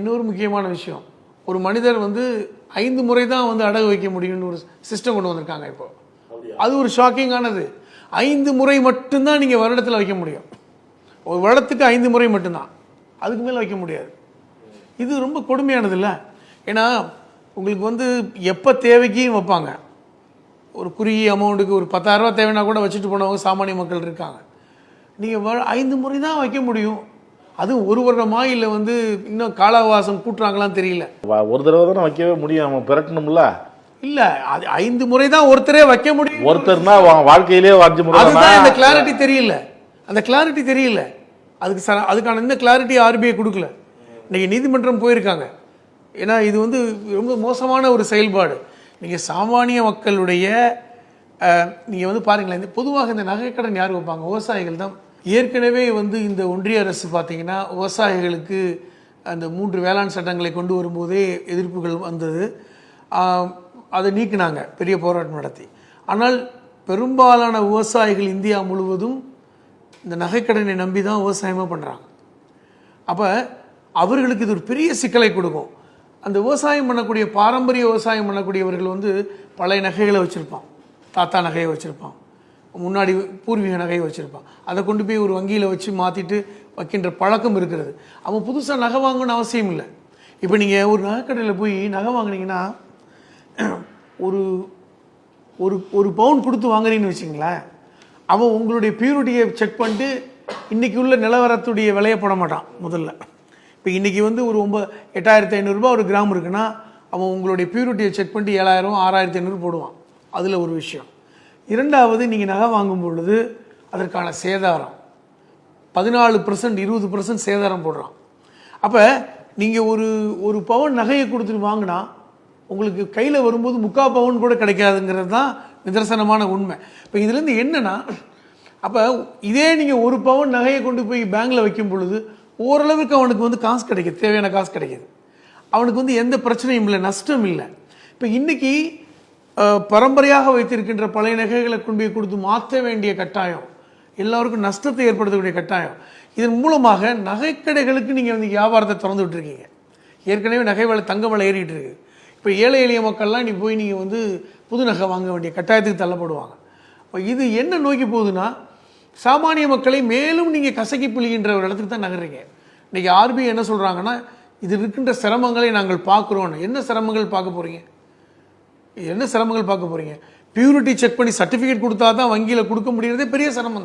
இன்னொரு முக்கியமான விஷயம், ஒரு மனிதர் 5 முறை தான் அடகு வைக்க முடியும்னு ஒரு சிஸ்டம் கொண்டு வந்திருக்காங்க. இப்போ அது ஒரு ஷாக்கிங்கானது. 5 முறை மட்டும்தான் நீங்கள் வருடத்தில் வைக்க முடியும். ஒரு வருடத்துக்கு 5 முறை மட்டும்தான், அதுக்கு மேலே வைக்க முடியாது. இது ரொம்ப கொடுமையானது இல்லை? ஏன்னா உங்களுக்கு எப்போ தேவைக்கு வைப்பாங்க. ஒரு குறுகிய அமௌண்ட்டுக்கு ஒரு 10,000 ரூபா தேவைன்னா கூட வச்சுட்டு போனவங்க சாமானிய மக்கள் இருக்காங்க. நீங்கள் 5 முறை தான் வைக்க முடியும். அது ஒரு வருடமா இல்லை இன்னும் காலாவாசம் கூட்டுறாங்களான்னு தெரியல. ஒரு தடவை தானே வைக்கவே முடியும், பிறட்டணும்ல. இல்ல, அது 5 முறை தான் ஒருத்தரே வைக்க முடியும். ஒருத்தர்னா வாழ்க்கையிலே 5 முறை. அதுதான் இந்த கிளாரிட்டி தெரியல. அந்த கிளாரிட்டி தெரியல. அதுக்கான இந்த கிளாரிட்டி ஆர்பிஐ கொடுக்கல. இன்னைக்கு நீதிமன்றம் போயிருக்காங்க. ஏன்னா இது ரொம்ப மோசமான ஒரு செயல்பாடு. நீங்க சாமானிய மக்களுடைய நீங்க பாருங்களேன், பொதுவாக இந்த நகைக்கடன் யார் வைப்பாங்க? விவசாயிகள் தான். ஏற்கனவே இந்த ஒன்றிய அரசு பார்த்தீங்கன்னா விவசாயிகளுக்கு அந்த 3 வேளாண் சட்டங்களை கொண்டு வரும்போதே எதிர்ப்புகள் வந்தது. அதை நீக்கினாங்க, பெரிய போராட்டம் நடத்தி. ஆனால் பெரும்பாலான விவசாயிகள் இந்தியா முழுவதும் இந்த நகைக்கடனை நம்பி தான் விவசாயமாக பண்ணுறாங்க. அப்போ அவர்களுக்கு இது ஒரு பெரிய சிக்கலை கொடுக்கும். அந்த விவசாயம் பண்ணக்கூடிய பாரம்பரிய விவசாயம் பண்ணக்கூடியவர்கள் பழைய நகைகளை வச்சுருப்பான், தாத்தா நகையை வச்சுருப்பான், முன்னாடி பூர்வீக நகையை வச்சுருப்பான். அதை கொண்டு போய் ஒரு வங்கியில் வச்சு மாற்றிட்டு வைக்கின்ற பழக்கம் இருக்கிறது. அவன் புதுசாக நகை வாங்கணும்னு அவசியம் இல்லை. இப்போ நீங்கள் ஒரு நகைக்கடையில் போய் நகை வாங்கினீங்கன்னா ஒரு ஒரு ஒரு பவுன் கொடுத்து வாங்குறீங்கன்னு வச்சுங்களேன், அவன் உங்களுடைய பியூரிட்டியை செக் பண்ணிட்டு இன்றைக்கி உள்ள நிலவரத்துடைய விலையை போட மாட்டான் முதல்ல. இப்போ இன்றைக்கி ஒரு 8,500 ரூபா ஒரு கிராம் இருக்குன்னா அவன் உங்களுடைய பியூரிட்டியை செக் பண்ணிட்டு 7,000 6,500 போடுவான். அதில் ஒரு விஷயம். இரண்டாவது, நீங்கள் நகை வாங்கும் பொழுது அதற்கான சேதாரம் 14% 20% சேதாரம் போடுறான். அப்போ நீங்கள் ஒரு பவுன் நகையை கொடுத்துட்டு வாங்கினா உங்களுக்கு கையில் வரும்போது 3/4 பவுன் கூட கிடைக்காதுங்கிறது தான் நிதர்சனமான உண்மை. இப்போ இதுலேருந்து என்னென்னா, அப்போ இதே நீங்கள் 1 பவுன் நகையை கொண்டு போய் பேங்கில் வைக்கும் பொழுது ஓரளவுக்கு அவனுக்கு காசு கிடைக்கிது, தேவையான காசு கிடைக்கிது. அவனுக்கு எந்த பிரச்சனையும் இல்லை, நஷ்டம் இல்லை. இப்போ இன்றைக்கி பரம்பரையாக வைத்திருக்கின்ற பழைய நகைகளை கொண்டு போய் கொடுத்து மாற்ற வேண்டிய கட்டாயம், எல்லாருக்கும் நஷ்டத்தை ஏற்படுத்தக்கூடிய கட்டாயம். இதன் மூலமாக நகைக்கடைகளுக்கு நீங்கள் வியாபாரத்தை திறந்து விட்டுருக்கீங்க. ஏற்கனவே நகை விலை, தங்க விலை ஏறிட்டு இருக்கு. இப்போ ஏழை எளிய மக்கள்லாம் போய் நீங்கள் புது நகை வாங்க வேண்டிய கட்டாயத்துக்கு தள்ளப்படுவாங்க. இப்போ இது என்ன நோக்கி போகுதுன்னா, சாமானிய மக்களை மேலும் நீங்கள் கசக்கி புளிகின்ற ஒரு இடத்துக்கு தான் நகர்றீங்க. இன்றைக்கி ஆர்பிஐ என்ன சொல்கிறாங்கன்னா, இது இருக்கின்ற சிரமங்களை நாங்கள் பார்க்குறோன்னு. என்ன சிரமங்கள் பார்க்க போகிறீங்க? என்ன சிரமங்கள் பார்க்க போகிறீங்க? பியூரிட்டி செக் பண்ணி சர்டிஃபிகேட் கொடுத்தா தான் வங்கியில் கொடுக்க முடியறதே பெரிய சிரமம் தான்.